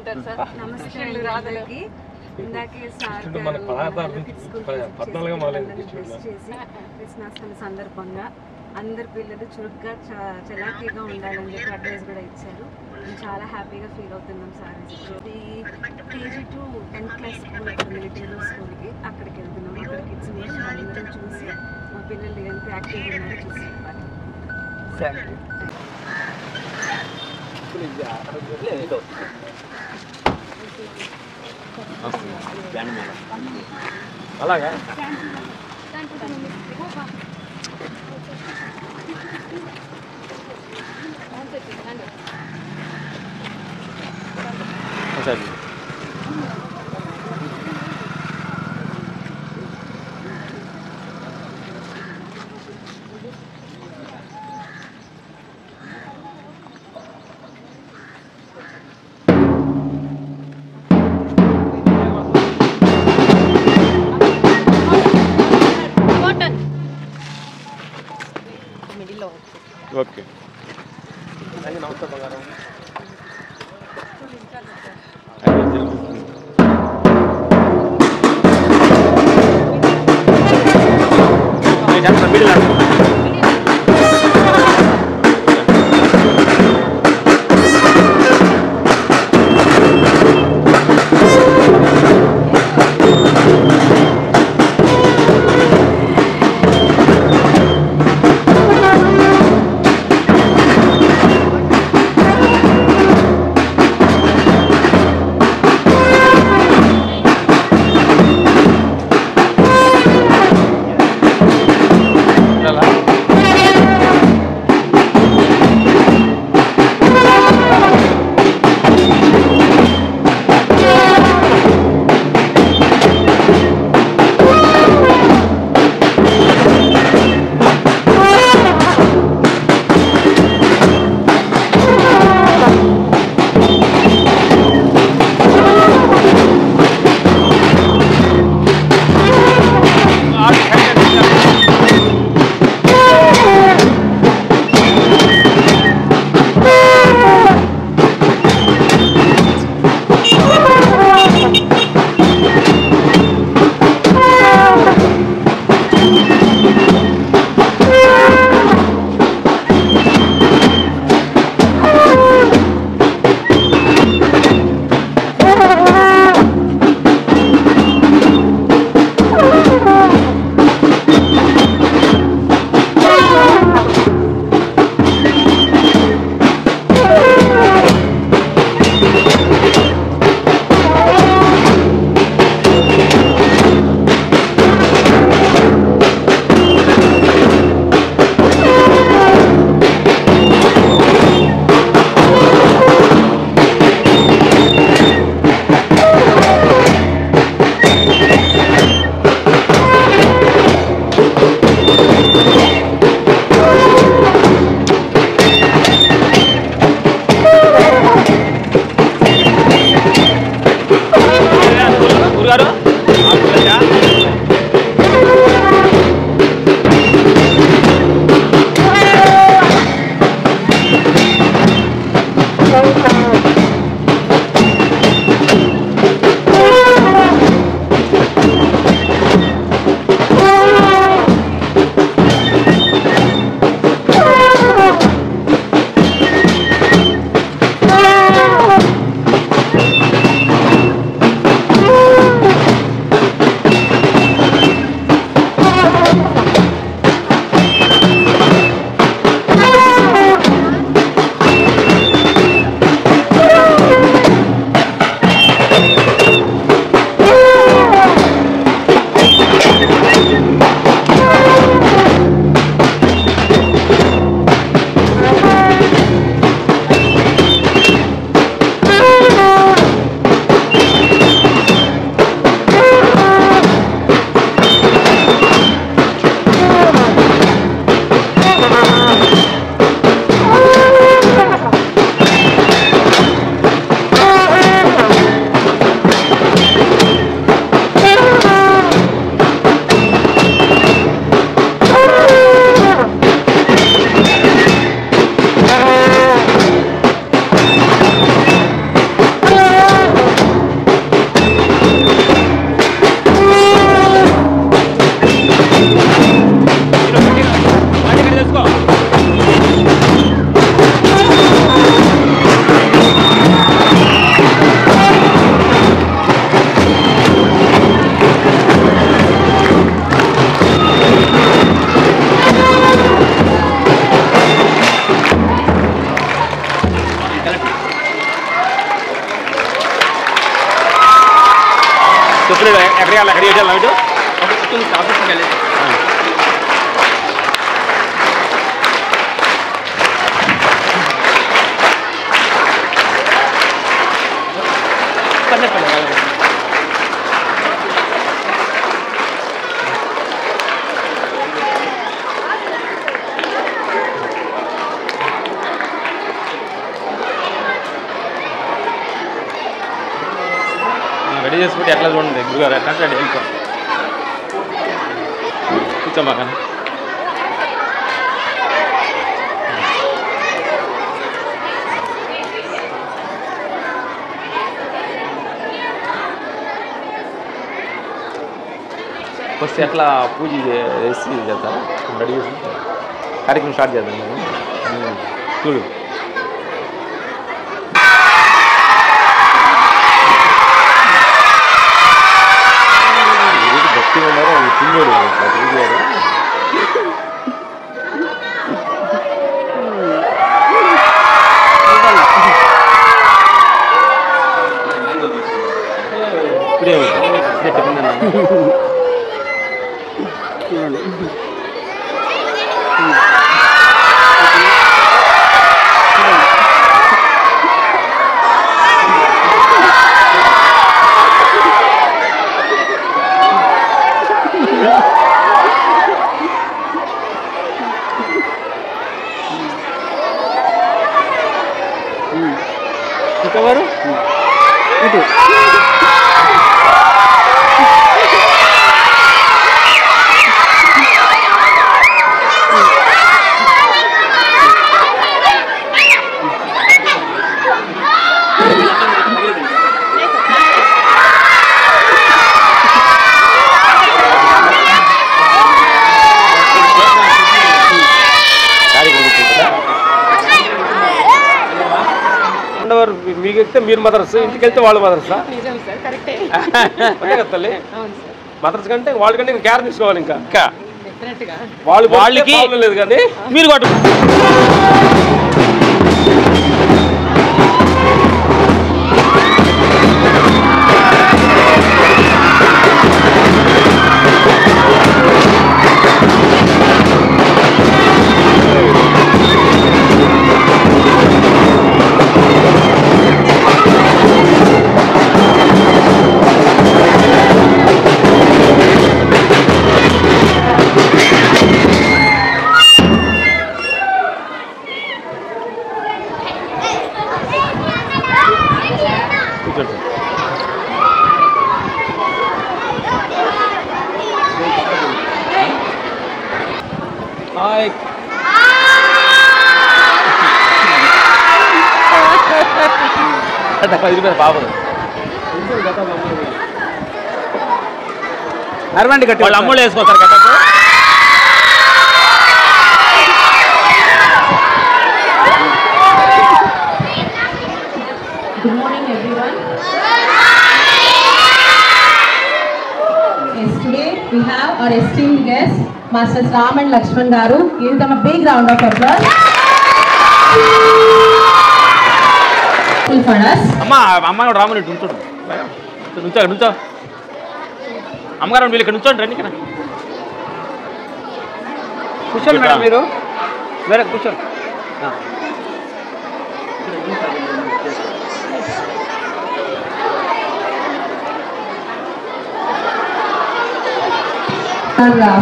ఉంటారు సార్. నమస్తే అందరికీ. ఇందాకే సార్ క్రిస్మస్ సందర్భంగా అందరు పిల్లలు చురుగ్గా చలాకీగా ఉండాలని చెప్పి అడ్వైస్ కూడా ఇచ్చారు. మేము చాలా హ్యాపీగా ఫీల్ అవుతున్నాం సార్. ఈ KG to 10th class school military స్కూల్కి అక్కడికి వెళ్తున్నాం. అక్కడ కిడ్స్ అందరం చూసి మా పిల్లలు ఎంత యాక్టివ్గా ఉన్నారో చూసి చెప్పాలి. అలాగా సరే ఓకే. నమస్తే బంగారం. ఎక్కడికి వెళ్ళాలి ఇటు ఆఫీస్కి వెళ్ళి రెడీ చేసుకుంటే ఎట్లా చూడండి గురుగారు ఎట్లా రెడీ వెళ్ళిపో కూర్చోమ్మా కానీ ఫస్ట్ ఎట్లా పూజ చేసి చేద్దాం రెడీ చేసి కార్యక్రమం స్టార్ట్ చేద్దాం మేము చూడు భక్తి ఉన్నారో తిన్నాడు ఇప్పుడే ఇంకెవరు ఇటు మీకు వెళ్తే మీరు మదర్స్ ఇంటికి వెళ్తే వాళ్ళు మదర్సా కదా తల్లి మదర్స్ కంటే వాళ్ళకంటే ఇంకా కేర్ తీసుకోవాలి ఇంకా వాళ్ళకి లేదు కానీ మీరు కొట్టు పాపం అరవండి కట్టి వాళ్ళు అమ్మోళ్ళు వేసుకోతారు కట్ట Good morning, everyone. Yes, today we have our esteemed guests, Masters Ram and Lakshman Garu. Give them a big round of applause. For us. అమ్మ రాముని నుంచోడు నుంచో అమ్మగారు వీళ్ళు ఇక్కడ నుంచోండి రండి ఇక్కడ కూర్చోండి మేడం మీరు వేరే కూర్చోండి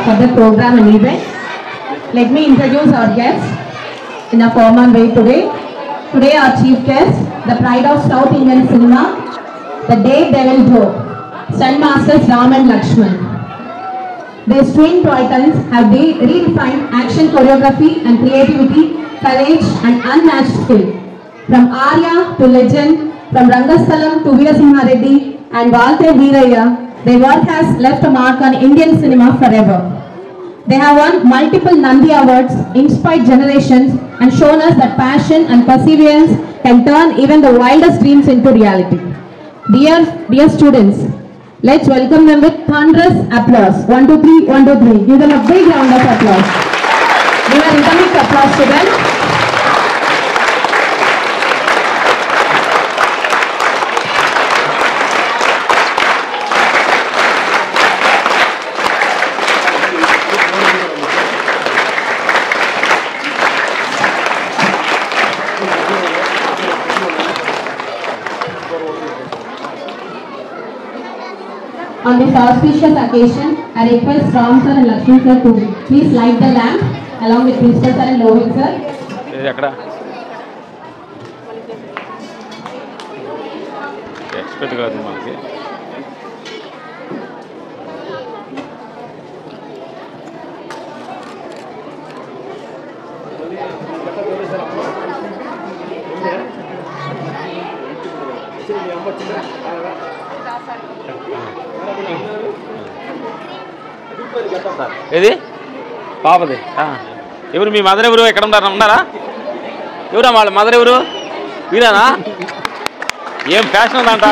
For the program and event, let me introduce our guests in a formal way today. Today our chief guest, the pride of South Indian cinema, the Daredevil duo, Stunt Masters Ram and Lakshman. Their twin titans have redefined action choreography and creativity, courage and unmatched skill. From Arya to Legend, from Rangasthalam to Veerasimha Reddy and Valte Veerayya, their work has left a mark on Indian cinema forever. They have won multiple Nandi Awards, inspired generations and shown us that passion and perseverance can turn even the wildest dreams into reality. Dear students, let's welcome them with thunderous applause. 1, 2, 3, 1, 2, 3. Give them a big round of applause. Give a rhythmic applause to them. On this auspicious occasion, I request Ram sir and Lakshmi sir to please light the lamp along with Principal sir and Lohit sir. ఎక్కడ expect కాదు మనకి. ఏది పాపది ఎవరు మీ mother ఎవరు ఎక్కడ ఉన్నారా ఎవరా వాళ్ళ మదర్ ఎవరు వీరానా ఏం ఫ్యాషన్ ఉందంట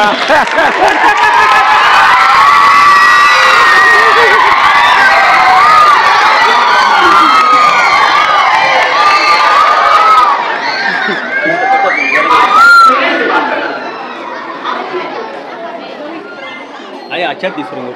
అయ్యా అచ్చా తీసుకురండి.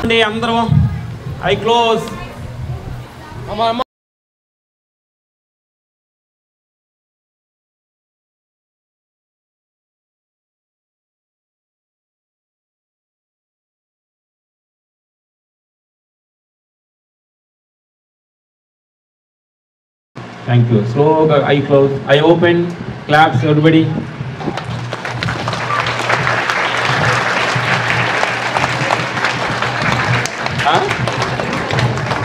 అందరం I close. Thank you. Slow eye close, eye open, claps everybody.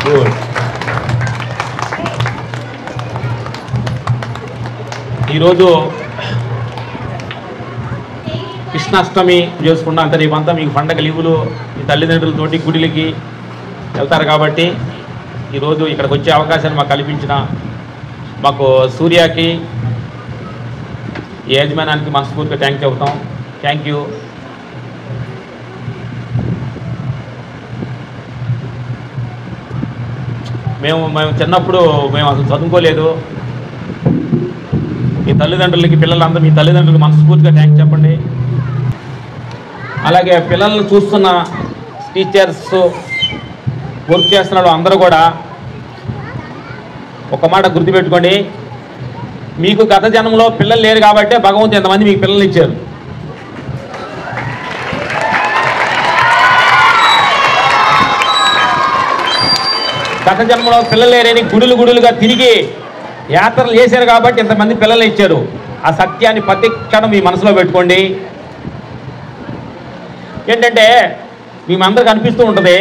Good. ఈరోజు కృష్ణాష్టమి చేసుకున్నా అంత రేపంతా మీకు పండగ లీవులు మీ తల్లిదండ్రులతోటి గుడిలకి వెళ్తారు కాబట్టి ఈరోజు ఇక్కడికి వచ్చే అవకాశాన్ని మాకు కల్పించిన మాకు సూర్యకి ఈ యజమానానికి మనస్ఫూర్తిగా థ్యాంక్ చెబుతాం. Thank you. మేము చిన్నప్పుడు మేము అసలు చదువుకోలేదు. మీ తల్లిదండ్రులకి పిల్లలందరూ మీ తల్లిదండ్రులకి మనస్ఫూర్తిగా థ్యాంక్ చెప్పండి. అలాగే పిల్లల్ని చూస్తున్న టీచర్స్ వర్క్ చేస్తున్న వాళ్ళు అందరూ కూడా ఒక మాట గుర్తుపెట్టుకోండి, మీకు గత జన్మలో పిల్లలు లేరు కాబట్టే భగవంతుడు ఎంతమంది మీకు పిల్లలు ఇచ్చారు. గత జన్మలో పిల్లలు లేరని గుడులుగా తిరిగి యాత్రలు చేశారు కాబట్టి ఇంతమంది పిల్లలు ఇచ్చారు. ఆ సత్యాన్ని ప్రతి క్షణం మీ మనసులో పెట్టుకోండి. ఏంటంటే మేమందరికి అనిపిస్తూ ఉంటుంది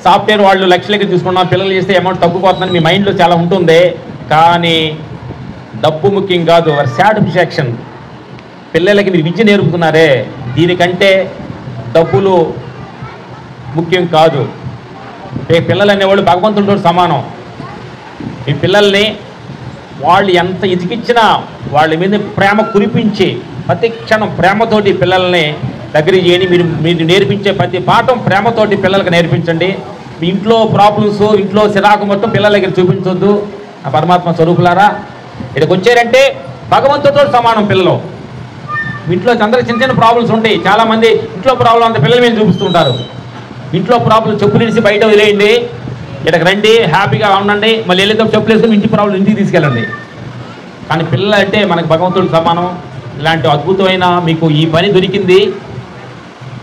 సాఫ్ట్వేర్ వాళ్ళు లక్షలకి తీసుకున్నాం, పిల్లలు చేస్తే అమౌంట్ తగ్గిపోతుందని మీ మైండ్లో చాలా ఉంటుంది. కానీ డబ్బు ముఖ్యం కాదు, సాటిస్ఫాక్షన్. పిల్లలకి మీరు విద్య నేర్పుతున్నారే, దీనికంటే డబ్బులు ముఖ్యం కాదు. పిల్లలు అనేవాళ్ళు భగవంతుడితో సమానం. ఈ పిల్లల్ని వాళ్ళు ఎంత ఇదికిచ్చినా వాళ్ళ మీద ప్రేమ కురిపించి ప్రతి క్షణం ప్రేమతోటి పిల్లల్ని దగ్గర చేయని మీరు నేర్పించే ప్రతి పాఠం ప్రేమతోటి పిల్లలకి నేర్పించండి. మీ ఇంట్లో ప్రాబ్లమ్స్, ఇంట్లో సిరాకు మొత్తం పిల్లల దగ్గర చూపించొద్దు. ఆ పరమాత్మ స్వరూపులారా, ఇక్కడికి వచ్చారంటే భగవంతుడితో సమానం పిల్లలు. ఇంట్లో అందరికి చిన్న చిన్న ప్రాబ్లమ్స్ ఉంటాయి. చాలామంది ఇంట్లో ప్రాబ్లం అంత పిల్లల మీద చూపిస్తుంటారు. ఇంట్లో ప్రాబ్లం చెప్పులు ఇడిసి బయట వదిలేయండి, ఇక్కడికి రండి, హ్యాపీగా ఉండండి, మళ్ళీ వెళ్ళేటప్పుడు చెప్పులు వేసుకొని ఇంటి ప్రాబ్లం ఇంటికి తీసుకెళ్ళండి. కానీ పిల్లలు అంటే మనకు భగవంతుడు సమానం. ఇలాంటి అద్భుతమైన మీకు ఈ పని దొరికింది.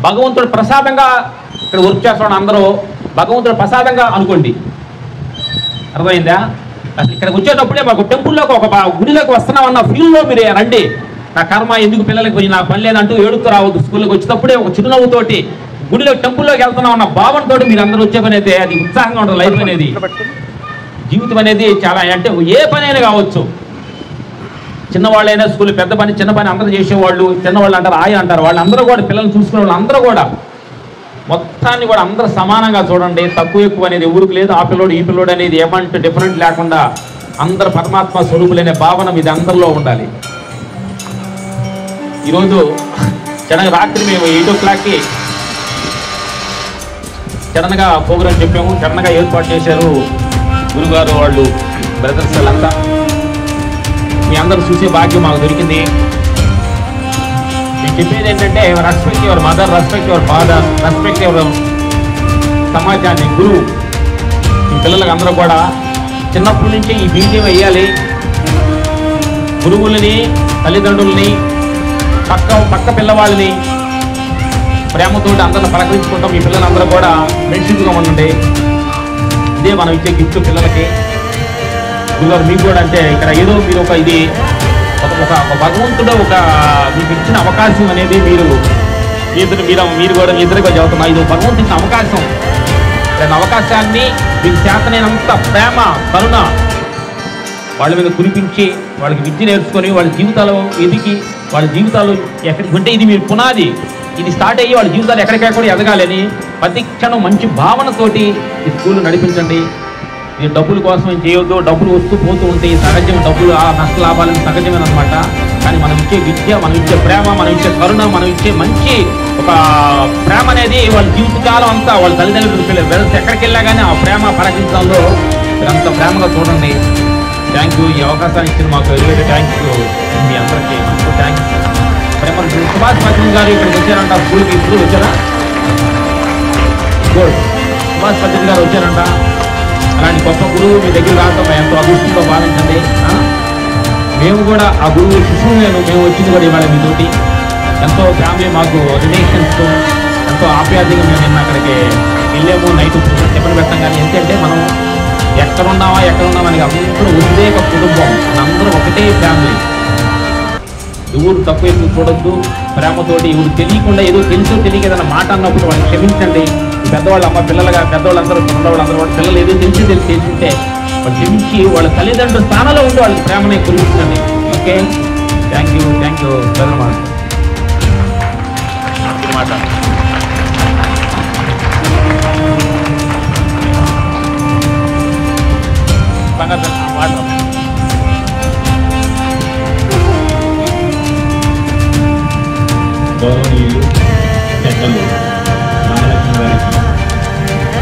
భగవంతుడు ప్రసాదంగా ఇక్కడ వర్క్ చేస్తున్నాడు. అందరూ భగవంతుడు ప్రసాదంగా అనుకోండి. అర్థమైందా? అసలు ఇక్కడికి వచ్చేటప్పుడే మాకు టెంపుల్లోకి ఒక గుడిలోకి వస్తున్నామన్న ఫీల్లో మీరు రండి. నా కర్మ ఎందుకు పిల్లలకి పోయి నాకు పని లేదంటూ ఏడుస్తూ రావద్దు. స్కూల్కి వచ్చేటప్పుడే ఒక చిరునవ్వుతోటి గుడిలో టెంపుల్లోకి వెళ్తున్నాం అన్న భావనతో మీరు అందరూ వచ్చే పని అయితే అది ఉత్సాహంగా ఉంటుంది. లైఫ్ అనేది, జీవితం అనేది చాలా అంటే ఏ పని అయినా కావచ్చు. చిన్నవాళ్ళైనా స్కూల్, పెద్ద పని చిన్న పని అందరూ చేసేవాళ్ళు, చిన్నవాళ్ళు అంటారు, ఆయ అంటారు, వాళ్ళందరూ కూడా పిల్లల్ని చూసుకునే వాళ్ళు అందరూ కూడా మొత్తాన్ని కూడా అందరూ సమానంగా చూడండి. తక్కువ ఎక్కువ అనేది ఎవరికి లేదు. ఆ పిల్లోడు ఈ పిల్లోడు అనేది ఏమంటే డిఫరెంట్ లేకుండా అందరు పరమాత్మ స్వరూపులనే భావన ఇది అందరిలో ఉండాలి. ఈరోజు రాత్రి మేము 8 o'clockకి చరణగా ప్రోగ్రాం చెప్పాము. చరణగా ఏర్పాటు చేశారు గురుగారు వాళ్ళు, బ్రదర్స్ వాళ్ళంతా. మీ అందరూ చూసే భాగ్యం మాకు దొరికింది. నేను చెప్పేది ఏంటంటే respect your mother, respect your father, respect your సమాజాన్ని, గురువు. ఈ పిల్లలకు అందరూ కూడా చిన్నప్పటి నుంచి ఈ బీజం వేయాలి. గురువులని, తల్లిదండ్రులని, పక్క పిల్లవాళ్ళని ప్రేమతో అందరిని పలకరించుకుంటాం. ఈ పిల్లలందరూ కూడా ఫ్రెండ్షిప్గా ఉండండి. ఇదే మనం ఇచ్చే గిఫ్ట్ పిల్లలకి. గురుగారు మీకు కూడా అంటే ఇక్కడ ఏదో మీరు ఒక ఇది ఒక భగవంతుడు ఒక మీకు ఇచ్చిన అవకాశం అనేది మీరు కూడా మీ ఇద్దరుగా చదువుతున్నా. ఇది భగవంతుడు ఇచ్చిన అవకాశం. దాని అవకాశాన్ని మీకు చేతనైనంత ప్రేమ, కరుణ వాళ్ళ మీద కురిపించి వాళ్ళకి విద్య నేర్చుకొని వాళ్ళ జీవితాలు ఎదిగి వాళ్ళ జీవితాలు ఎక్కడికి ఉంటే ఇది మీరు పునాది. ఇది స్టార్ట్ అయ్యి వాళ్ళ జీవితాలు ఎక్కడికెక్కడ ఎదగాలని ప్రతి క్షణం మంచి భావనతోటి ఈ స్కూల్ నడిపించండి. ఇది డబ్బుల కోసం ఏం చేయొద్దు. డబ్బులు వస్తూ పోతూ ఉంటాయి, సహజం. డబ్బులు నష్ట లాభాలను సహజమైన అనమాట. కానీ మనం ఇచ్చే విద్య, మనం ఇచ్చే ప్రేమ, మనం ఇచ్చే కరుణ, మనం ఇచ్చే మంచి ఒక ప్రేమ అనేది వాళ్ళ జీవితకాలం అంతా వాళ్ళ తల్లిదండ్రులు పిల్లలు ఎక్కడికి వెళ్ళా కానీ ఆ ప్రేమ పరచించడంలో మీరంత ప్రేమగా చూడండి. Thank you. ఈ అవకాశాన్ని ఇచ్చిన మాకు ఎదురైతే థ్యాంక్ యూ. మీ అందరికీ మనకు థ్యాంక్స్. సుభాష్ పత్రిక గారు ఇక్కడికి వచ్చారంట స్కూల్కి. ఇప్పుడు వచ్చారా? గుడ్. సుభాష్ పత్రిక గారు వచ్చారంట. అలాంటి గొప్ప గురువు మీ దగ్గర రావడం ఎంతో అదృష్టంతో భావించండి. మేము కూడా ఆ గురువు శిశువు మేము వచ్చింది కూడా ఇవాళ మీతోటి ఎంతో ఫ్యామిలీ మాకు రిలేషన్స్తో ఎంతో ఆప్యాయంగా మేము నిన్న అక్కడికి వెళ్ళాము. నైట్ టిఫిన్ పెట్టాం. కానీ ఎందుకంటే మనం ఎక్కడున్నామా మనకి అందరూ ఉందే ఒక కుటుంబం, అందరూ ఒకటే ఫ్యామిలీ. ఎవరు తక్కువ ఎక్కువ చూడొద్దు. ప్రేమతోటి ఎవరు తెలియకుండా ఏదో తెలుసో తెలియక ఏదైనా మాట అన్నప్పుడు వాళ్ళని క్షమించండి. పెద్దవాళ్ళు అమ్మ పిల్లలుగా పెద్దవాళ్ళందరూ చిన్నవాళ్ళందరూ వాళ్ళ పిల్లలు ఏదో తెలిసింటే వాళ్ళు క్షమించి వాళ్ళ తల్లిదండ్రుల స్థానంలో ఉండి వాళ్ళకి ప్రేమని కురిపించండి. ఓకే, థ్యాంక్ యూ బ్రదర్ మాట. గౌరవనీయులు పెద్దలు రామలక్ష్మి గారికి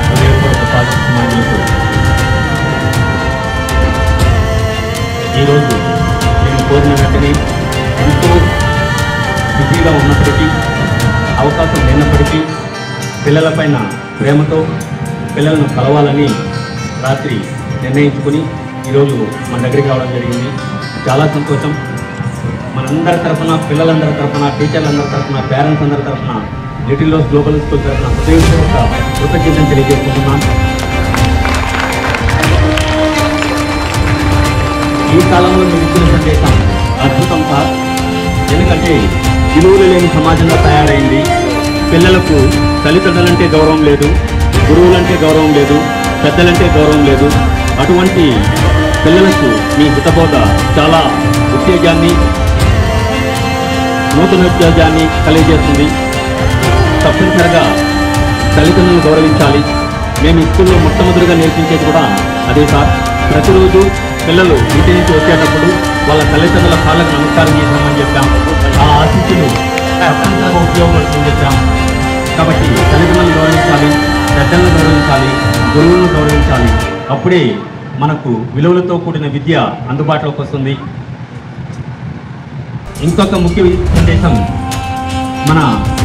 హృదయపూర్వక పాఠశాలకు ఈరోజు నేను కోరిన వెంటనే ఎంతో బిజీగా ఉన్నప్పటికీ అవకాశం లేనప్పటికీ పిల్లలపైన ప్రేమతో పిల్లలను కలవాలని రాత్రి నిర్ణయించుకుని ఈరోజు మన దగ్గరికి రావడం జరిగింది. చాలా సంతోషం. మనందరి తరఫున, పిల్లలందరి తరఫున, టీచర్లందరి తరఫున, పేరెంట్స్ అందరి తరఫున, లిటిల్ రోజ్ గ్లోబల్ స్కూల్ తరఫున హృదయపూర్వక కృతజ్ఞతలు తెలియజేసుకుంటున్నాను. ఈ కాలంలో మీరు ఇచ్చిన సందేశం అద్భుతం సార్. ఎందుకంటే విలువలు లేని సమాజంలో తయారైంది. పిల్లలకు తల్లిదండ్రులంటే గౌరవం లేదు, గురువులంటే గౌరవం లేదు, పెద్దలంటే గౌరవం లేదు. అటువంటి పిల్లలకు మీ హితబోధ చాలా ఉత్తేజాన్ని, నూతన ఉత్తేజాన్ని కలిగజేస్తుంది. తప్పనిసరిగా తల్లిదండ్రులను గౌరవించాలి. మేము ఈ స్కూల్లో మొట్టమొదటిగా నేర్పించేది కూడా అదే సార్. ప్రతిరోజు పిల్లలు ఇంటి నుంచి వచ్చేటప్పుడు వాళ్ళ తల్లిదండ్రుల కాళ్ళకు నమస్కారం చేశామని చెప్పాం. ఆ ఆశీస్సులు తప్పనిసరిగా ఉపయోగపడుతుందని చెప్పాం. కాబట్టి తల్లిదండ్రులను గౌరవించాలి, పెద్దలను గౌరవించాలి, గురువులను గౌరవించాలి. అప్పుడే మనకు విలువలతో కూడిన విద్య అందుబాటులోకి వస్తుంది. ఇంకొక ముఖ్య సందేశం, మన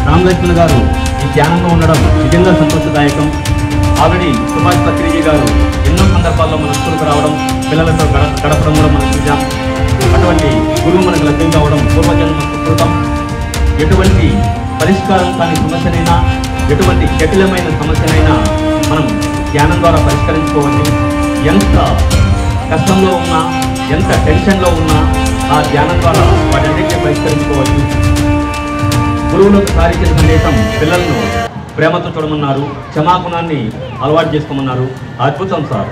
రామలక్ష్మణ్ గారు ఈ ధ్యానంలో ఉండడం నిజంగా సంతోషదాయకం. ఆల్రెడీ సుభాష్ పత్రిజీ గారు ఎన్నో సందర్భాల్లో మన స్కూల్కి రావడం, పిల్లలతో గడపడం కూడా మనం చూసాం. అటువంటి గురువు మనకు లభ్యం కావడం పూర్వజన్మ సుకృతం. ఎటువంటి పరిష్కారం కాని సమస్యనైనా, ఎటువంటి జటిలమైన సమస్యనైనా మనం ధ్యానం ద్వారా పరిష్కరించుకోవచ్చు. ఎంత కష్టంలో ఉన్నా, ఎంత టెన్షన్లో ఉన్నా ఆ ధ్యానం ద్వారా వాటన్నిటిని పరిష్కరించుకోవచ్చు. గురువులకు సారించిన సందేశం పిల్లలను ప్రేమతో చూడమన్నారు, క్షమాగుణాన్ని అలవాటు చేసుకోమన్నారు. అద్భుతం సార్.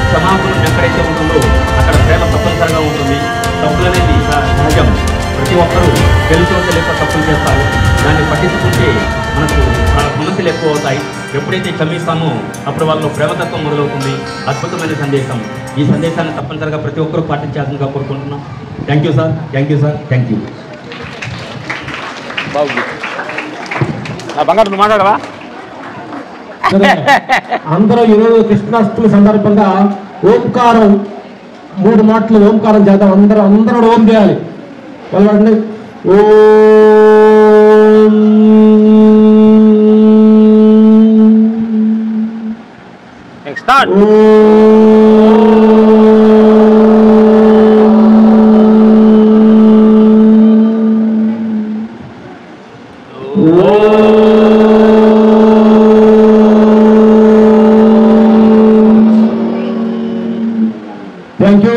క్షమాగుణం ఎక్కడైతే ఉంటుందో అక్కడ ప్రేమ తప్పనిసరిగా ఉంటుంది. తప్పులు అనేది సహజం. ప్రతి ఒక్కరూ తెలుసో తెలియక తప్పులు చేస్తారు. దాన్ని పట్టించుకుంటే మనకు సమస్యలు ఎక్కువ అవుతాయి. ఎప్పుడైతే క్షమిస్తామో అప్పుడు వాళ్ళలో ప్రేమతత్వం మొదలవుతుంది. అద్భుతమైన సందేశం. ఈ సందేశాన్ని తప్పనిసరిగా ప్రతి ఒక్కరూ పాటించాల్సిందిగా కోరుకుంటున్నాం. Thank you sir, thank you sir, thank you. బాగుంది. బంగారు నువ్వు మాట్లాడవా? అందరూ ఈరోజు కృష్ణాష్టమి సందర్భంగా ఓంకారం 3 మాటలు ఓంకారం చేద్దాం. అందరూ ఓం చేయాలి. వాళ్ళు ఓం స్టార్ట్. Thank you.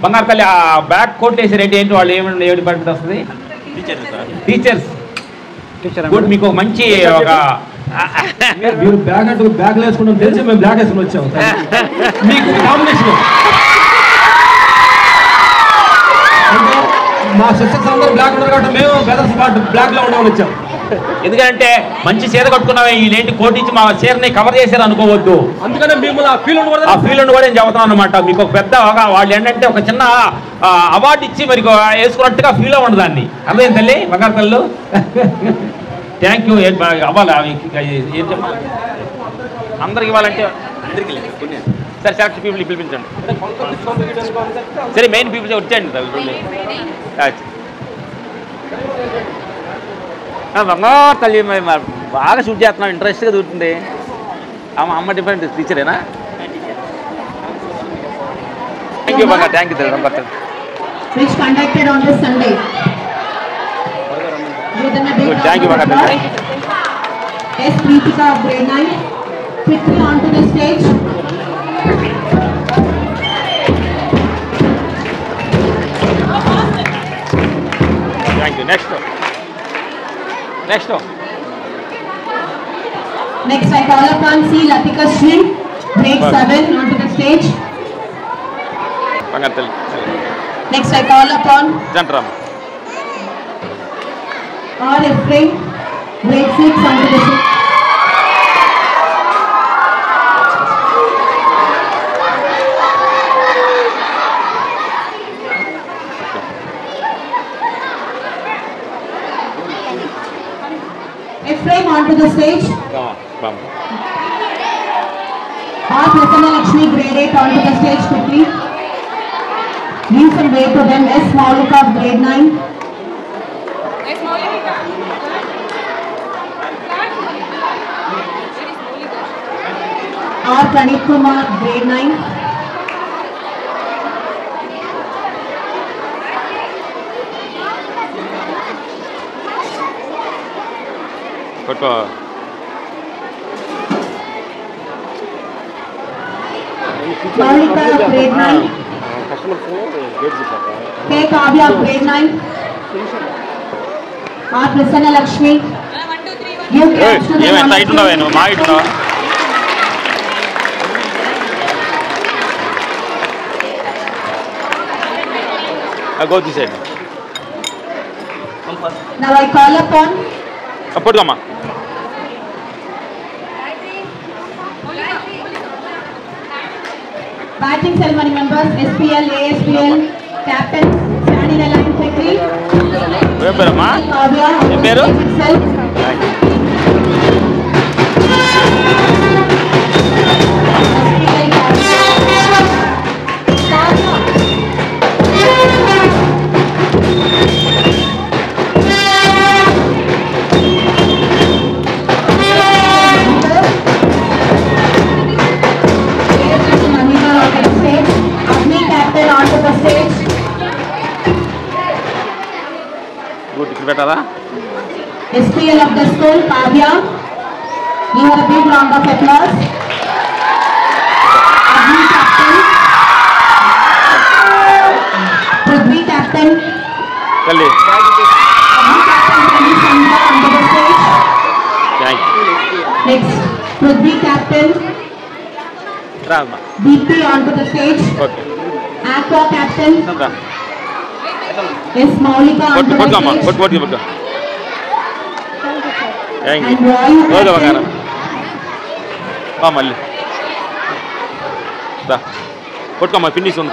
బంగారు తల్లి ఆ బ్యాక్ కోట్ వేసి రెడ్డి ఏంటి వాళ్ళు ఏమి డిపార్ట్మెంట్ వస్తుంది? టీచర్స్. గుడ్. మీకు మంచి ఒక మీరు బ్యాగ్ వేసుకుంటాం తెలిసి మేము బ్యాగ్ వేసుకుని వచ్చాము. మీకు కాంబినేషన్ మా సిస్టర్స్ అందరూ బ్లాక్ ఉన్నారు కాబట్టి మేము బ్రదర్స్ బ్లాక్ లో ఉండమని వచ్చాం. ఎందుకంటే మంచి చీర కట్టుకున్నామే, వీళ్ళేంటి కోట్ ఇచ్చి మా చీరని కవర్ చేశారు అనుకోవద్దు. అందుకనే మిమ్మల్ని ఆ ఫీల్ కూడా నేను చెబుతున్నాను అనమాట. మీకు ఒక పెద్ద వాళ్ళు ఏంటంటే ఒక చిన్న అవార్డు ఇచ్చి మరి వేసుకున్నట్టుగా ఫీల్ అవ్వండి దాన్ని. అర్థం తల్లి బంగారు తల్లు. Thank you. అవ్వాలి ఏం చెప్పాలి అందరికి ఇవ్వాలంటే అందరికి సరే సెలెక్ట్ పీపుల్ పిలిపించండి. సరే మెయిన్ పీపుల్ వచ్చేయండి. బంగారు తల్లి బాగా షూట్ చేస్తున్నావు, ఇంట్రెస్ట్గా చూస్తుంది. అమ్మ డిఫరెంట్ టీచరేనా? థ్యాంక్ యూ బాగా, thank you. Which conducted on this Sunday. Thank you, Bhagat. S. Preetika of grade 9. Quickly onto the stage. Thank you. Next. Next I call upon C. Latika Shri, grade 7, onto the stage. Next I call upon Jantram. R. Ephraim, grade 6, onto the stage. Ephraim onto the stage. Come. R. Prasanna Lakshmi, grade 8, onto the stage quickly. Give some way to them. S. Maulika of grade 9. R. Pranit Kumar, grade 9. Maulika of grade 9. K. Kavya of grade 9. R. Prasanna Lakshmi. Give caps to the Go this side. Now I call upon Support Gama. batting ceremony members, SPL, ASPL, captain, stand in a line quickly. Remember, Kavya, itself. SPL of the school, Kavya. Give her a big round of applause. Agni captain. Prithvi captain. Agni captain Prithvi Chandra onto the stage. Thank you. Next, Prithvi captain. DP onto the stage. Okay. Aqua captain. S. Maulika onto the stage. Thank And you. Roy captain. Finish on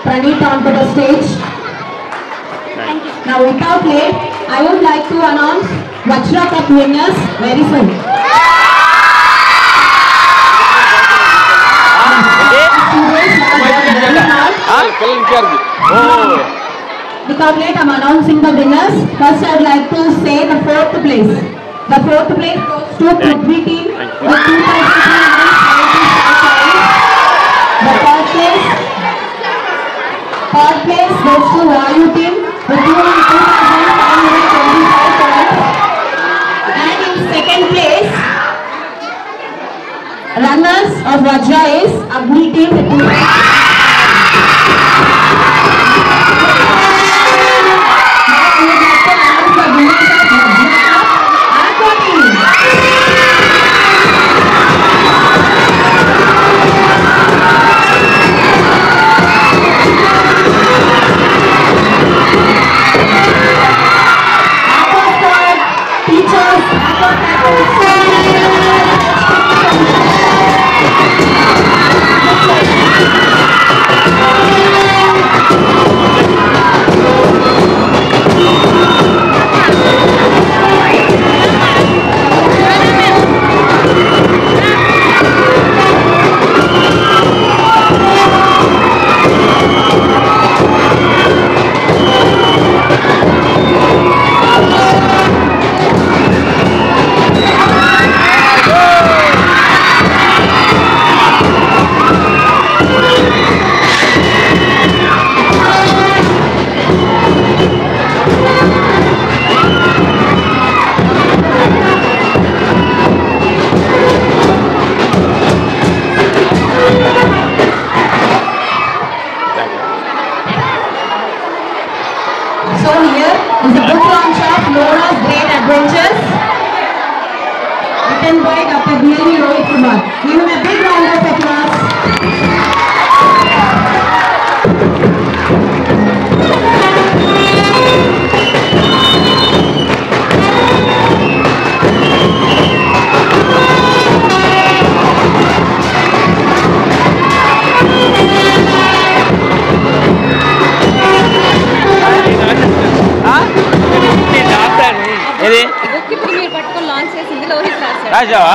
Pranit onto the stage. Now without late, I would like to announce Vajra Cup winners very soon. Without late, I'm announcing the winners. First, I'd like to say the fourth place. The fourth place goes to Prithvi team with 2,375. The third place goes to Vayu team with 2,525 points. And in second place, runners of Vajra is Agni team with 2,000. Teachers, So here is the book launch of Nora's Great Adventures, written by Dr. B.L.V. Rohit Kumar. Give him a big round of applause. ఏది book ఇప్పుడు మీరు పట్టుకొని launch చేసింది లోహిత్ రాశాడు. రాజావా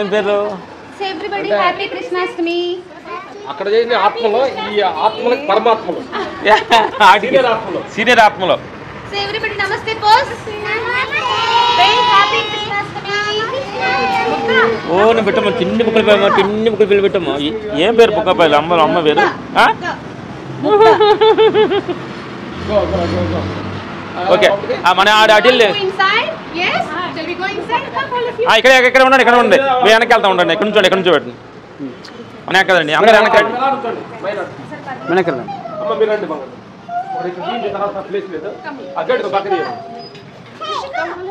ఏం పేరు అక్కడ చేసిన ఆత్మలో ఈ ఆత్మలకు పరమాత్మలు సీనియర్ ఆత్మలో ఓ నువ్వు పెట్టమ్మా చిన్ని బుక్కలు పిల్లలు పెట్టమ్మా ఏం పేరు బుక్కపాయలు అమ్మ పేరు ఓకే మన అడిల్ ఇక్కడ ఉండండి మీరు వెనక్కి వెళ్తా ఉండండి ఎక్కడి నుంచి పెట్టండి వెనక్కి కదండి అందరూ వెనక్కి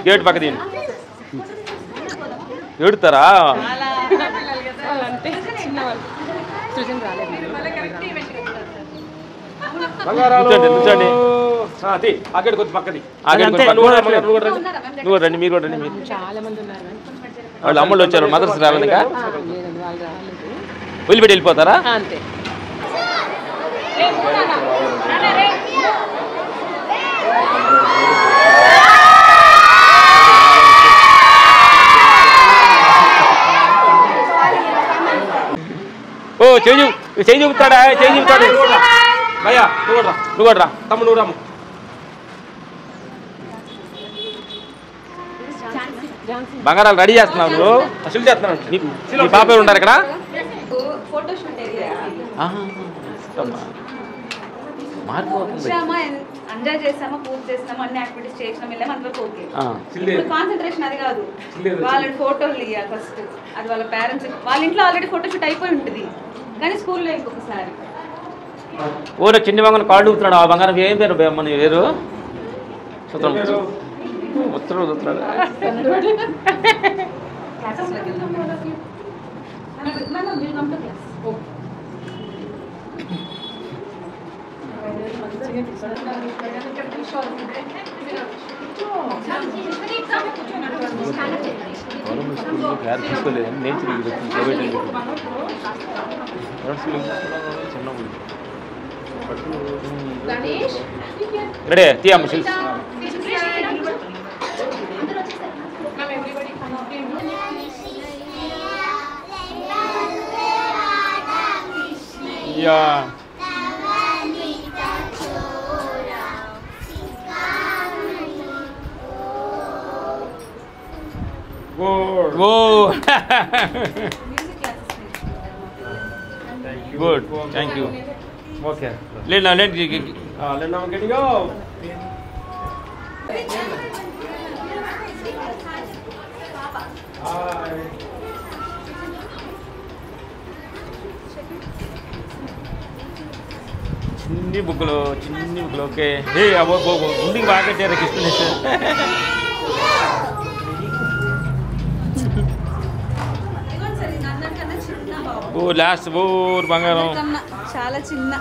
గేట్ పక్క తీయండి ఏడుతారా కూర్చోండి నువ్వు రండి మీరు కూడా రండి మీరు వాళ్ళు అమ్మలు వచ్చారు మదర్స్ రాలేదుగా వదిలిపెట్టి వెళ్ళిపోతారా ఓ చేయి చూపుతాడా చేయి చూపుతాడు భయ్యా నువ్వు కూడా రా తమ్ముడు నువ్వు రాము బంగారాలు రెడీ చేస్తున్నావు నువ్వు అసలు చేస్తున్నావు పాప ఉంటారు ఇక్కడ ఎంజాయ్ చేసామా పూజ చేసినామా అన్ని యాక్టివిటీస్ చేసినాం వెళ్ళాము అంతవరకు ఓకే. ఇప్పుడు కాన్సన్ట్రేషన్ అది కాదు, వాళ్ళ ఫోటోలు తీయాలి ఫస్ట్. అది వాళ్ళ పేరెంట్స్ వాళ్ళ ఇంట్లో ఆల్రెడీ ఫోటోషూట్ అయిపోయి ఉంటుంది కానీ స్కూల్లో ఇంకొకసారి ఊరు చిన్ని బంగారం కాళ్ళు ఊపుతున్నాడు. ఆ బంగారం ఏం పేరు మన వేరు సూత్రం ఉత్తరం చూస్తున్నాడు. తీసుకోలేదు రెడీ తీయమ్మ శిల్స్ గుడ్ థ్యాంక్ యూ. ఓకే లేనా గట్టిగా చిన్ని బుక్కులు ఓకే. ఏ అబ్బో గుండికి బాగా కట్టారు కృష్ణుని. ఓ లాస్ట్ బోర్ బంగారం చాలా చిన్న.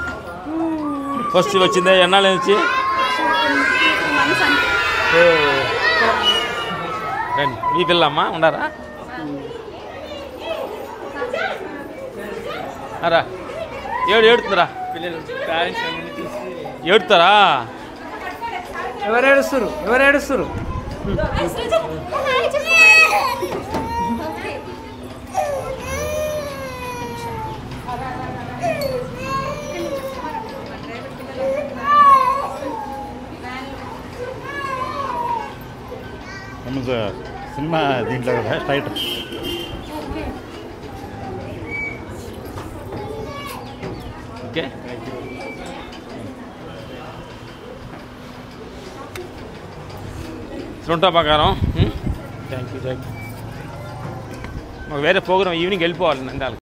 ఫస్ట్ వచ్చిందే ఎన్నాళ్ళు వచ్చి రండి. మీ పిల్లమ్మా ఉండారా? రా ఏడుతుందిరా పిల్లలు. ఏడుతారా? ఎవరు ఏడుస్తారు? సినిమా దీంట్లో కదా టైటిల్. ఓకే ఉంటా ప్రకారం. Thank you. మాకు వేరే ప్రోగ్రామ్ ఈవినింగ్ వెళ్ళిపోవాలి నంద్యాల.